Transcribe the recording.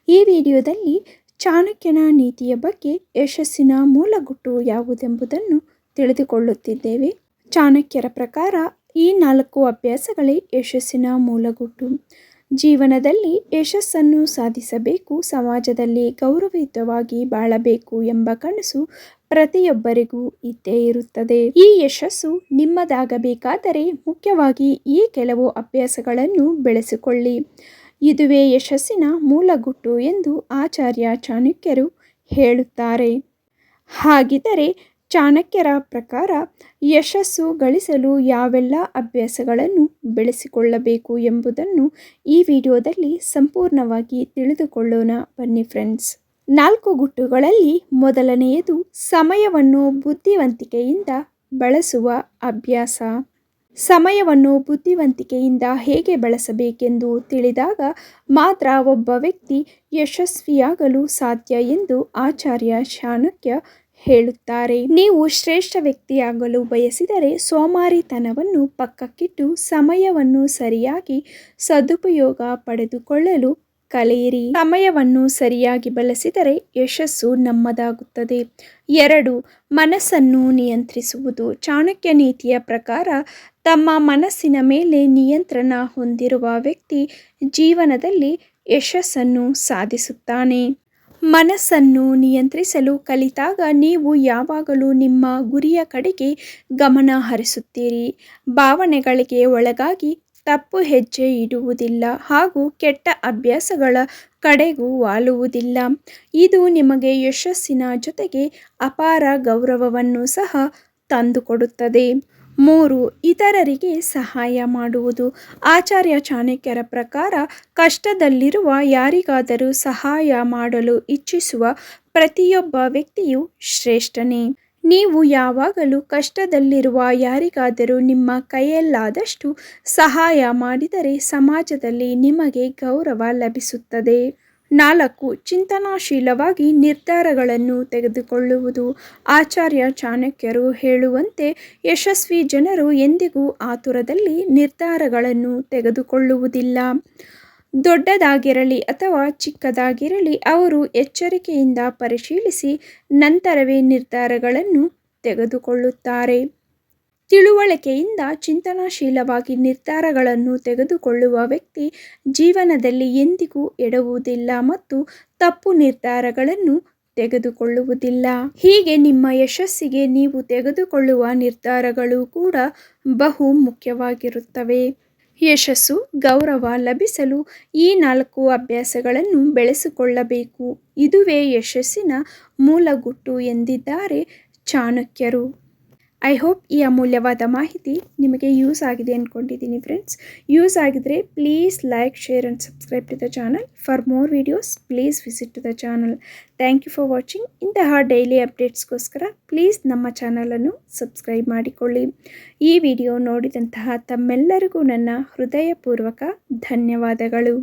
ಈ ವಿಡಿಯೋದಲ್ಲಿ ಚಾಣಕ್ಯನ ನೀತಿಯ ಬಗ್ಗೆ ಯಶಸ್ಸಿನ ಮೂಲಗುಟ್ಟು ಯಾವುದೆಂಬುದನ್ನು ತಿಳಿದುಕೊಳ್ಳುತ್ತಿದ್ದೇವೆ. ಚಾಣಕ್ಯರ ಪ್ರಕಾರ ಈ 4 ಅಭ್ಯಾಸಗಳೇ ಯಶಸ್ಸಿನ ಮೂಲಗುಟ್ಟು. ಜೀವನದಲ್ಲಿ ಯಶಸ್ಸನ್ನು ಸಾಧಿಸಬೇಕು, ಸಮಾಜದಲ್ಲಿ ಗೌರವಯುತವಾಗಿ ಬಾಳಬೇಕು ಎಂಬ ಕನಸು ಪ್ರತಿಯೊಬ್ಬರಿಗೂ ಇದ್ದೇ ಇರುತ್ತದೆ. ಈ ಯಶಸ್ಸು ನಿಮ್ಮದಾಗಬೇಕಾದರೆ ಮುಖ್ಯವಾಗಿ ಈ ಕೆಲವು ಅಭ್ಯಾಸಗಳನ್ನು ಬೆಳೆಸಿಕೊಳ್ಳಿ. ಇದುವೇ ಯಶಸ್ಸಿನ ಮೂಲಗುಟ್ಟು ಎಂದು ಆಚಾರ್ಯ ಚಾಣಕ್ಯರು ಹೇಳುತ್ತಾರೆ. ಹಾಗಿದ್ದರೆ ಚಾಣಕ್ಯರ ಪ್ರಕಾರ ಯಶಸ್ಸು ಗಳಿಸಲು ಯಾವೆಲ್ಲ ಅಭ್ಯಾಸಗಳನ್ನು ಬೆಳೆಸಿಕೊಳ್ಳಬೇಕು ಎಂಬುದನ್ನು ಈ ವಿಡಿಯೋದಲ್ಲಿ ಸಂಪೂರ್ಣವಾಗಿ ತಿಳಿದುಕೊಳ್ಳೋಣ. ಬನ್ನಿ ಫ್ರೆಂಡ್ಸ್. 4 ಗುಟ್ಟುಗಳಲ್ಲಿ ಮೊದಲನೆಯದು ಸಮಯವನ್ನು ಬುದ್ಧಿವಂತಿಕೆಯಿಂದ ಬಳಸುವ ಅಭ್ಯಾಸ. ಸಮಯವನ್ನು ಬುದ್ಧಿವಂತಿಕೆಯಿಂದ ಹೇಗೆ ಬಳಸಬೇಕೆಂದು ತಿಳಿದಾಗ ಮಾತ್ರ ಒಬ್ಬ ವ್ಯಕ್ತಿ ಯಶಸ್ವಿಯಾಗಲು ಸಾಧ್ಯ ಎಂದು ಆಚಾರ್ಯ ಚಾಣಕ್ಯ ಹೇಳುತ್ತಾರೆ. ನೀವು ಶ್ರೇಷ್ಠ ವ್ಯಕ್ತಿಯಾಗಲು ಬಯಸಿದರೆ ಸೋಮಾರಿತನವನ್ನು ಪಕ್ಕಕ್ಕಿಟ್ಟು ಸಮಯವನ್ನು ಸರಿಯಾಗಿ ಸದುಪಯೋಗ ಪಡೆದುಕೊಳ್ಳಲು ಕಲಿಯಿರಿ. ಸಮಯವನ್ನು ಸರಿಯಾಗಿ ಬಳಸಿದರೆ ಯಶಸ್ಸು ನಮ್ಮದಾಗುತ್ತದೆ. 2. ಮನಸ್ಸನ್ನು ನಿಯಂತ್ರಿಸುವುದು. ಚಾಣಕ್ಯ ನೀತಿಯ ಪ್ರಕಾರ ತಮ್ಮ ಮನಸ್ಸಿನ ಮೇಲೆ ನಿಯಂತ್ರಣ ಹೊಂದಿರುವ ವ್ಯಕ್ತಿ ಜೀವನದಲ್ಲಿ ಯಶಸ್ಸನ್ನು ಸಾಧಿಸುತ್ತಾನೆ. ಮನಸ್ಸನ್ನು ನಿಯಂತ್ರಿಸಲು ಕಲಿತಾಗ ನೀವು ಯಾವಾಗಲೂ ನಿಮ್ಮ ಗುರಿಯ ಕಡೆಗೆ ಗಮನ ಹರಿಸುತ್ತೀರಿ. ಭಾವನೆಗಳಿಗೆ ಒಳಗಾಗಿ ತಪ್ಪು ಹೆಜ್ಜೆ ಇಡುವುದಿಲ್ಲ ಹಾಗೂ ಕೆಟ್ಟ ಅಭ್ಯಾಸಗಳ ಕಡೆಗೂ ವಾಲುವುದಿಲ್ಲ. ಇದು ನಿಮಗೆ ಯಶಸ್ಸಿನ ಜೊತೆಗೆ ಅಪಾರ ಗೌರವವನ್ನು ಸಹ ತಂದುಕೊಡುತ್ತದೆ. 3. ಇತರರಿಗೆ ಸಹಾಯ ಮಾಡುವುದು. ಆಚಾರ್ಯ ಚಾಣಕ್ಯರ ಪ್ರಕಾರ ಕಷ್ಟದಲ್ಲಿರುವ ಯಾರಿಗಾದರೂ ಸಹಾಯ ಮಾಡಲು ಇಚ್ಛಿಸುವ ಪ್ರತಿಯೊಬ್ಬ ವ್ಯಕ್ತಿಯು ಶ್ರೇಷ್ಠನೇ. ನೀವು ಯಾವಾಗಲೂ ಕಷ್ಟದಲ್ಲಿರುವ ಯಾರಿಗಾದರೂ ನಿಮ್ಮ ಕೈಯಲ್ಲಾದಷ್ಟು ಸಹಾಯ ಮಾಡಿದರೆ ಸಮಾಜದಲ್ಲಿ ನಿಮಗೆ ಗೌರವ ಲಭಿಸುತ್ತದೆ. 4. ಚಿಂತನಾಶೀಲವಾಗಿ ನಿರ್ಧಾರಗಳನ್ನು ತೆಗೆದುಕೊಳ್ಳುವುದು. ಆಚಾರ್ಯ ಚಾಣಕ್ಯರು ಹೇಳುವಂತೆ ಯಶಸ್ವಿ ಜನರು ಎಂದಿಗೂ ಆತುರದಲ್ಲಿ ನಿರ್ಧಾರಗಳನ್ನು ತೆಗೆದುಕೊಳ್ಳುವುದಿಲ್ಲ. ದೊಡ್ಡದಾಗಿರಲಿ ಅಥವಾ ಚಿಕ್ಕದಾಗಿರಲಿ ಅವರು ಎಚ್ಚರಿಕೆಯಿಂದ ಪರಿಶೀಲಿಸಿ ನಂತರವೇ ನಿರ್ಧಾರಗಳನ್ನು ತೆಗೆದುಕೊಳ್ಳುತ್ತಾರೆ. ತಿಳುವಳಿಕೆಯಿಂದ ಚಿಂತನಾಶೀಲವಾಗಿ ನಿರ್ಧಾರಗಳನ್ನು ತೆಗೆದುಕೊಳ್ಳುವ ವ್ಯಕ್ತಿ ಜೀವನದಲ್ಲಿ ಎಂದಿಗೂ ಎಡವುವುದಿಲ್ಲ ಮತ್ತು ತಪ್ಪು ನಿರ್ಧಾರಗಳನ್ನು ತೆಗೆದುಕೊಳ್ಳುವುದಿಲ್ಲ. ಹೀಗೆ ನಿಮ್ಮ ಯಶಸ್ಸಿಗೆ ನೀವು ತೆಗೆದುಕೊಳ್ಳುವ ನಿರ್ಧಾರಗಳು ಕೂಡ ಬಹು ಮುಖ್ಯವಾಗಿರುತ್ತವೆ. ಯಶಸ್ಸು, ಗೌರವ ಲಭಿಸಲು ಈ 4 ಅಭ್ಯಾಸಗಳನ್ನು ಬೆಳೆಸಿಕೊಳ್ಳಬೇಕು. ಇದುವೇ ಯಶಸ್ಸಿನ ಮೂಲಗುಟ್ಟು ಎಂದಿದ್ದಾರೆ ಚಾಣಕ್ಯರು. ಐ ಹೋಪ್ ಈ ಅಮೂಲ್ಯವಾದ ಮಾಹಿತಿ ನಿಮಗೆ ಯೂಸ್ ಆಗಿದೆ ಅಂದ್ಕೊಂಡಿದ್ದೀನಿ ಫ್ರೆಂಡ್ಸ್. ಯೂಸ್ ಆಗಿದ್ರೆ please like, share and subscribe to the channel. For more videos please visit to the channel. Thank you for watching. ಇಂತಹ ಡೈಲಿ ಅಪ್ಡೇಟ್ಸ್ಗೋಸ್ಕರ ಪ್ಲೀಸ್ ನಮ್ಮ ಚಾನಲನ್ನು ಸಬ್ಸ್ಕ್ರೈಬ್ ಮಾಡಿಕೊಳ್ಳಿ. ಈ ವಿಡಿಯೋ ನೋಡಿದಂತಹ ತಮ್ಮೆಲ್ಲರಿಗೂ ನನ್ನ ಹೃದಯಪೂರ್ವಕ ಧನ್ಯವಾದಗಳು.